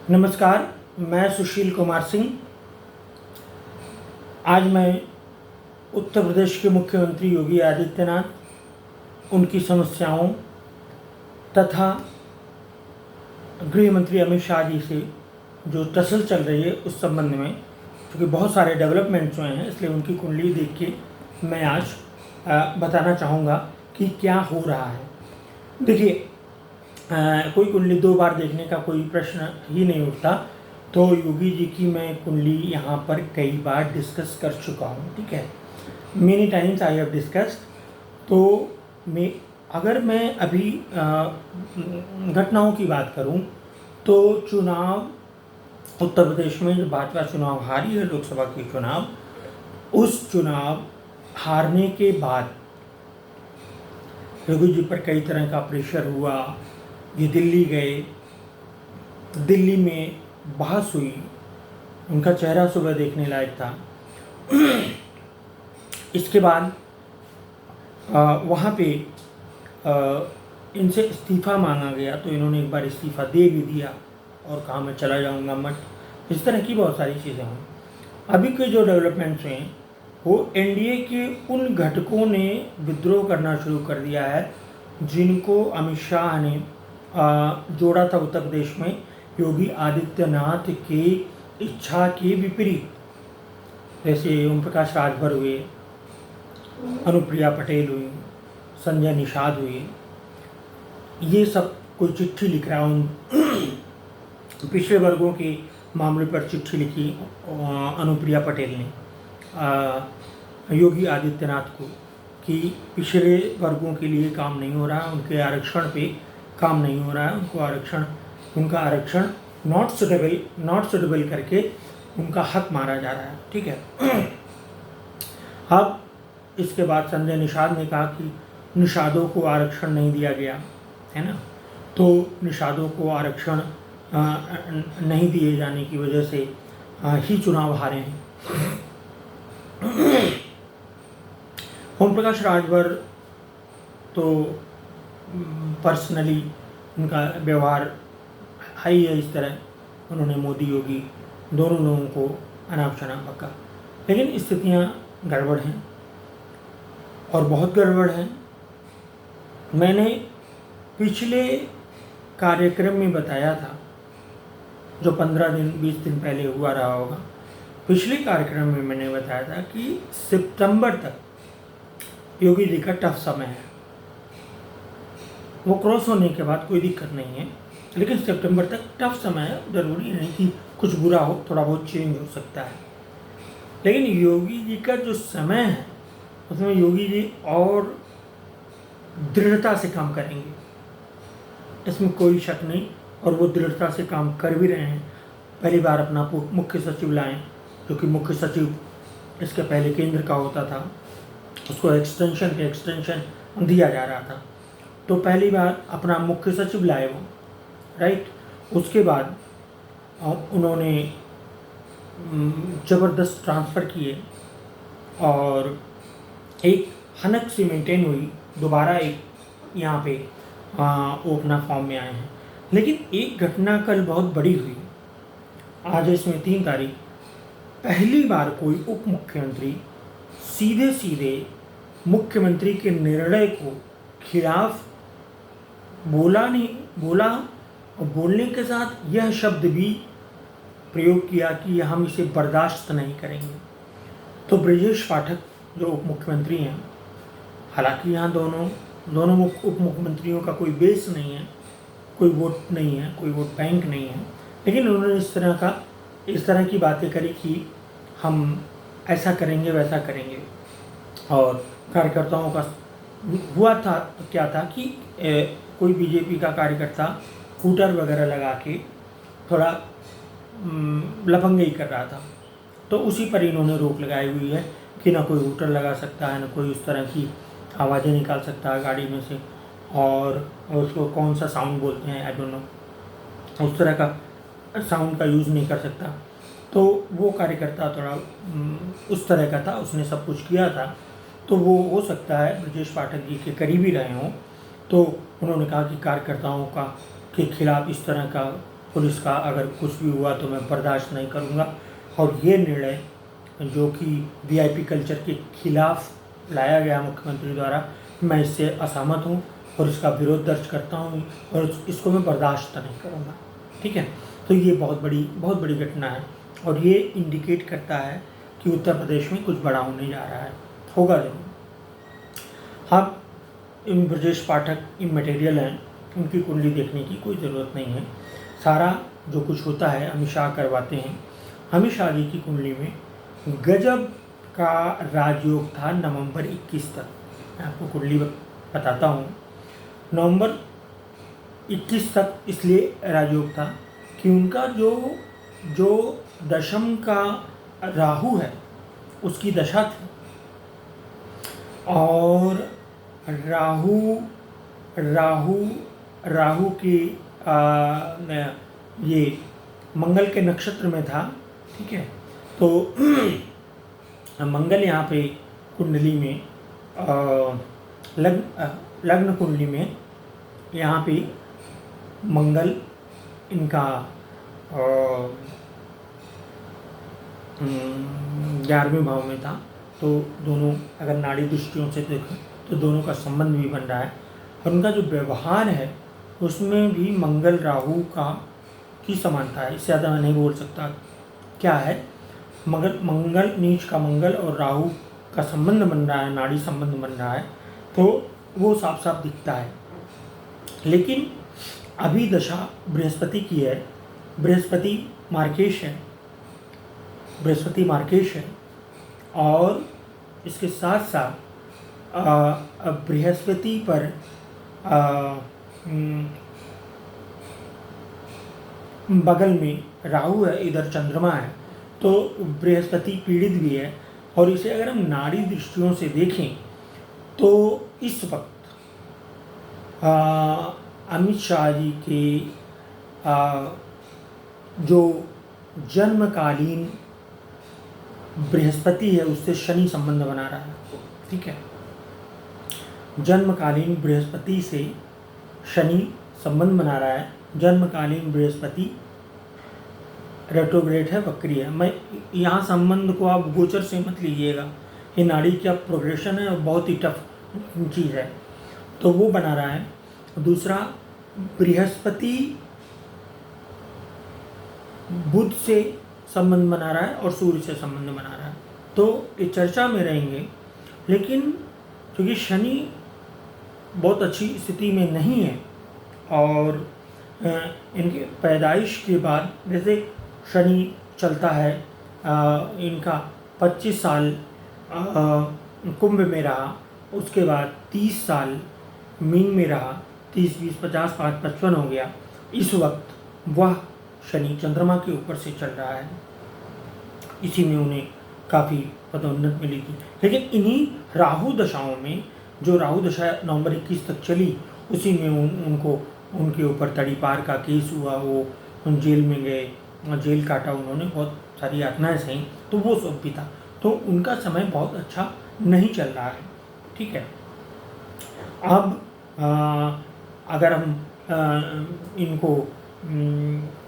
नमस्कार, मैं सुशील कुमार सिंह। आज मैं उत्तर प्रदेश के मुख्यमंत्री योगी आदित्यनाथ, उनकी समस्याओं तथा गृह मंत्री अमित शाह जी से जो टसल चल रही है उस संबंध में, क्योंकि बहुत सारे डेवलपमेंट्स हुए हैं, इसलिए उनकी कुंडली देख के मैं आज बताना चाहूँगा कि क्या हो रहा है। देखिए, कोई कुंडली दो बार देखने का कोई प्रश्न ही नहीं उठता। तो योगी जी की मैं कुंडली यहाँ पर कई बार डिस्कस कर चुका हूँ, ठीक है। Many times I have discussed. तो अगर मैं अभी घटनाओं की बात करूँ तो चुनाव उत्तर प्रदेश में जो भाजपा चुनाव हारी है, लोकसभा के चुनाव, उस चुनाव हारने के बाद योगी जी पर कई तरह का प्रेशर हुआ। ये दिल्ली गए, दिल्ली में बहस हुई, उनका चेहरा सुबह देखने लायक था। इसके बाद वहाँ पे इनसे इस्तीफ़ा मांगा गया, तो इन्होंने एक बार इस्तीफ़ा दे भी दिया और कहा मैं चला जाऊँगा मत। इस तरह की बहुत सारी चीज़ें हुई। अभी के जो डेवलपमेंट्स हुए हैं वो एनडीए के उन घटकों ने विद्रोह करना शुरू कर दिया है जिनको अमित शाह ने जोड़ा था उत्तर प्रदेश में योगी आदित्यनाथ की इच्छा के विपरीत। जैसे ओम प्रकाश राजभर हुए, अनुप्रिया पटेल हुई, संजय निषाद हुए। ये सब कोई चिट्ठी लिख रहा हूँ, पिछड़े वर्गों के मामले पर चिट्ठी लिखी अनुप्रिया पटेल ने योगी आदित्यनाथ को कि पिछड़े वर्गों के लिए काम नहीं हो रहा, उनके आरक्षण पे काम नहीं हो रहा है, उनका आरक्षण नॉट सुटेबल करके उनका हक मारा जा रहा है, ठीक है। अब इसके बाद संजय निषाद ने कहा कि निषादों को आरक्षण नहीं दिया गया है ना, तो निषादों को आरक्षण नहीं दिए जाने की वजह से ही चुनाव हारे हैं। ओम प्रकाश राजभर तो पर्सनली उनका व्यवहार हाई है, इस तरह उन्होंने मोदी योगी दोनों लोगों को अनाप शनाप बका, लेकिन स्थितियां गड़बड़ हैं और बहुत गड़बड़ हैं। मैंने पिछले कार्यक्रम में बताया था, जो 15-20 दिन पहले हुआ रहा होगा, पिछले कार्यक्रम में मैंने बताया था कि सितंबर तक योगी जी का टफ समय है। वो क्रॉस होने के बाद कोई दिक्कत नहीं है, लेकिन सितंबर तक टफ समय है। ज़रूरी नहीं कि कुछ बुरा हो, थोड़ा बहुत चेंज हो सकता है, लेकिन योगी जी का जो समय है उसमें योगी जी और दृढ़ता से काम करेंगे, इसमें कोई शक नहीं। और वो दृढ़ता से काम कर भी रहे हैं। पहली बार अपना मुख्य सचिव लाएं, जो कि मुख्य सचिव इसके पहले केंद्र का होता था, उसको एक्सटेंशन पे एक्सटेंशन दिया जा रहा था, तो पहली बार अपना मुख्य सचिव लाए वो, राइट। उसके बाद उन्होंने ज़बरदस्त ट्रांसफ़र किए और एक हनक सी मेंटेन हुई, दोबारा एक यहाँ पे वो अपना फॉर्म में आए हैं। लेकिन एक घटना कल बहुत बड़ी हुई, आज इसमें 3 तारीख, पहली बार कोई उप मुख्यमंत्री सीधे मुख्यमंत्री के निर्णय को खिलाफ बोला और बोलने के साथ यह शब्द भी प्रयोग किया कि हम इसे बर्दाश्त नहीं करेंगे। तो ब्रजेश पाठक जो उप मुख्यमंत्री हैं, हालांकि यहाँ दोनों उप मुख्यमंत्रियों का कोई बेस नहीं है, कोई वोट नहीं है, कोई वोट बैंक नहीं है, लेकिन उन्होंने इस तरह की बातें करी कि हम ऐसा करेंगे वैसा करेंगे। और कार्यकर्ताओं का हुआ था क्या था कि कोई बीजेपी का कार्यकर्ता हूटर वगैरह लगा के थोड़ा लफंगई कर रहा था, तो उसी पर इन्होंने रोक लगाई हुई है कि ना कोई हूटर लगा सकता है, ना कोई उस तरह की आवाज़ें निकाल सकता है गाड़ी में से, और उसको कौन सा साउंड बोलते हैं आई डोंट नो, उस तरह का साउंड का यूज़ नहीं कर सकता। तो वो कार्यकर्ता थोड़ा उस तरह का था, उसने सब कुछ किया था। तो वो हो सकता है ब्रजेश पाठक जी के करीबी रहे हों, तो उन्होंने कहा कि कार्यकर्ताओं के खिलाफ इस तरह का पुलिस का अगर कुछ भी हुआ तो मैं बर्दाश्त नहीं करूँगा। और ये निर्णय जो कि वीआईपी कल्चर के खिलाफ लाया गया मुख्यमंत्री द्वारा, मैं इससे असहमत हूँ और इसका विरोध दर्ज करता हूँ और इसको मैं बर्दाश्त नहीं करूँगा। ठीक है, तो ये बहुत बड़ी घटना है और ये इंडिकेट करता है कि उत्तर प्रदेश में कुछ बड़ा होने जा रहा है, होगा जरूर। हाँ, इन ब्रजेश पाठक इमैटेरियल हैं, उनकी कुंडली देखने की कोई ज़रूरत नहीं है। सारा जो कुछ होता है अमित शाह करवाते हैं। अमित शाह जी की कुंडली में गजब का राजयोग था नवंबर 21 तक। मैं आपको कुंडली बताता हूँ। नवंबर 21 तक इसलिए राजयोग था कि उनका जो दशम का राहु है उसकी दशा थी और राहु की ये मंगल के नक्षत्र में था। ठीक है, तो मंगल यहाँ पे कुंडली में लग्न कुंडली में यहाँ पे मंगल इनका 11वें भाव में था। तो दोनों अगर नाड़ी दृष्टियों से देखें तो दोनों का संबंध भी बन रहा है और उनका जो व्यवहार है उसमें भी मंगल राहु की समानता है। इससे ज़्यादा मैं नहीं बोल सकता क्या है। मगर मंगल, नीच का मंगल और राहु का संबंध बन रहा है, नाड़ी संबंध बन रहा है, तो वो साफ साफ दिखता है। लेकिन अभी दशा बृहस्पति की है, बृहस्पति मार्केश है और इसके साथ साथ बृहस्पति पर बगल में राहु है, इधर चंद्रमा है, तो बृहस्पति पीड़ित भी है। और इसे अगर हम नाड़ी दृष्टियों से देखें तो इस वक्त अमित शाह जी के जो जन्मकालीन बृहस्पति है उससे शनि संबंध बना रहा है। ठीक है, जन्मकालीन बृहस्पति से शनि संबंध बना रहा है। जन्मकालीन बृहस्पति रेट्रोग्रेड है, वक्री है। मैं यहाँ संबंध को आप गोचर से मत लीजिएगा, ये नाड़ी का प्रोग्रेशन है और बहुत ही टफ चीज़ है, तो वो बना रहा है। दूसरा, बृहस्पति बुध से संबंध बना रहा है और सूर्य से संबंध बना रहा है, तो ये चर्चा में रहेंगे। लेकिन क्योंकि शनि बहुत अच्छी स्थिति में नहीं है और इनके पैदाइश के बाद, जैसे शनि चलता है इनका 25 साल कुंभ में रहा, उसके बाद 30 साल मीन में रहा, 30, 20, 50, 55 हो गया। इस वक्त वह शनि चंद्रमा के ऊपर से चल रहा है, इसी में उन्हें काफ़ी पदोन्नति मिली थी। लेकिन इन्हीं राहु दशाओं में, जो राहु दशा नवंबर 21 तक चली, उसी में उनको उनके ऊपर तड़ीपार का केस हुआ, वो जेल में गए, जेल काटा उन्होंने, बहुत सारी यातनाएं सही, तो वो सब भी था। तो उनका समय बहुत अच्छा नहीं चल रहा है। ठीक है, अब अगर हम इनको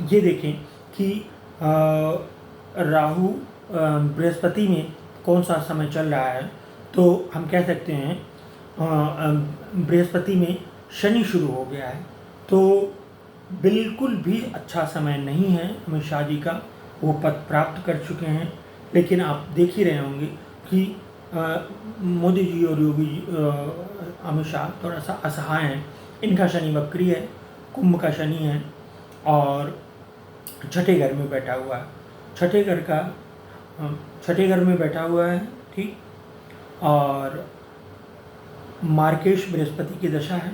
ये देखें कि राहु बृहस्पति में कौन सा समय चल रहा है, तो हम कह सकते हैं बृहस्पति में शनि शुरू हो गया है, तो बिल्कुल भी अच्छा समय नहीं है अमित शाह जी का। वो पद प्राप्त कर चुके हैं, लेकिन आप देख ही रहे होंगे कि मोदी जी और योगी जी, अमित शाह थोड़ा सा असहाय हैं। इनका शनि वक्री है, कुंभ का शनि है और छठे घर में बैठा हुआ है, छठे घर में बैठा हुआ है। ठीक, और मार्केश बृहस्पति की दशा है,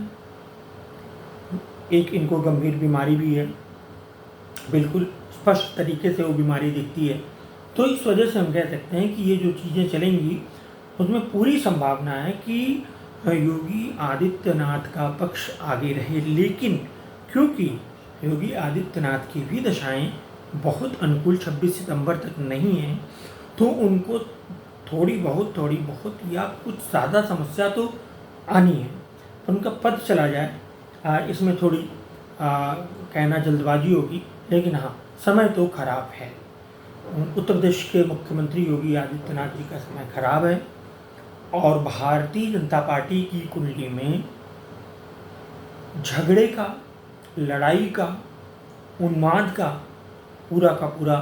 एक इनको गंभीर बीमारी भी है, बिल्कुल स्पष्ट तरीके से वो बीमारी दिखती है। तो इस वजह से हम कह सकते हैं कि ये जो चीज़ें चलेंगी उसमें पूरी संभावना है कि योगी आदित्यनाथ का पक्ष आगे रहे। लेकिन क्योंकि योगी आदित्यनाथ की भी दशाएं बहुत अनुकूल 26 सितंबर तक नहीं हैं, तो उनको थोड़ी बहुत या कुछ ज़्यादा समस्या तो आनी है। उनका पद चला जाए, इसमें थोड़ी कहना जल्दबाजी होगी, लेकिन हाँ, समय तो खराब है। उत्तर प्रदेश के मुख्यमंत्री योगी आदित्यनाथ जी का समय खराब है और भारतीय जनता पार्टी की कुंडली में झगड़े का, लड़ाई का, उन्माद का पूरा का पूरा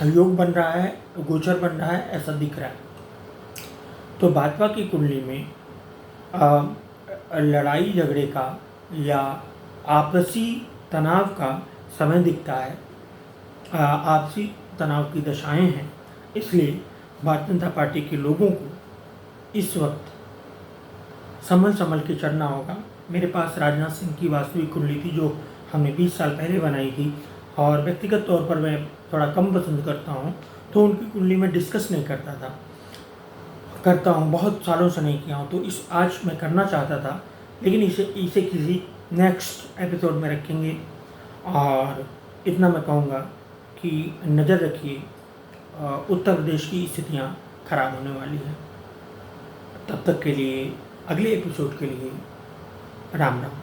योग बन रहा है, गोचर बन रहा है, ऐसा दिख रहा है। तो भाजपा की कुंडली में लड़ाई झगड़े का या आपसी तनाव का समय दिखता है, आपसी तनाव की दशाएं हैं। इसलिए भारतीय जनता पार्टी के लोगों को इस वक्त संभल के चलना होगा। मेरे पास राजनाथ सिंह की वास्तविक कुंडली थी जो हमने 20 साल पहले बनाई थी और व्यक्तिगत तौर पर मैं थोड़ा कम पसंद करता हूँ, तो उनकी कुंडली में डिस्कस नहीं करता हूँ, बहुत सालों से नहीं किया हूँ। तो आज मैं करना चाहता था, लेकिन इसे किसी नेक्स्ट एपिसोड में रखेंगे। और इतना मैं कहूँगा कि नज़र रखिए, उत्तर प्रदेश की स्थितियाँ खराब होने वाली हैं। तब तक के लिए, अगले एपिसोड के लिए राम राम।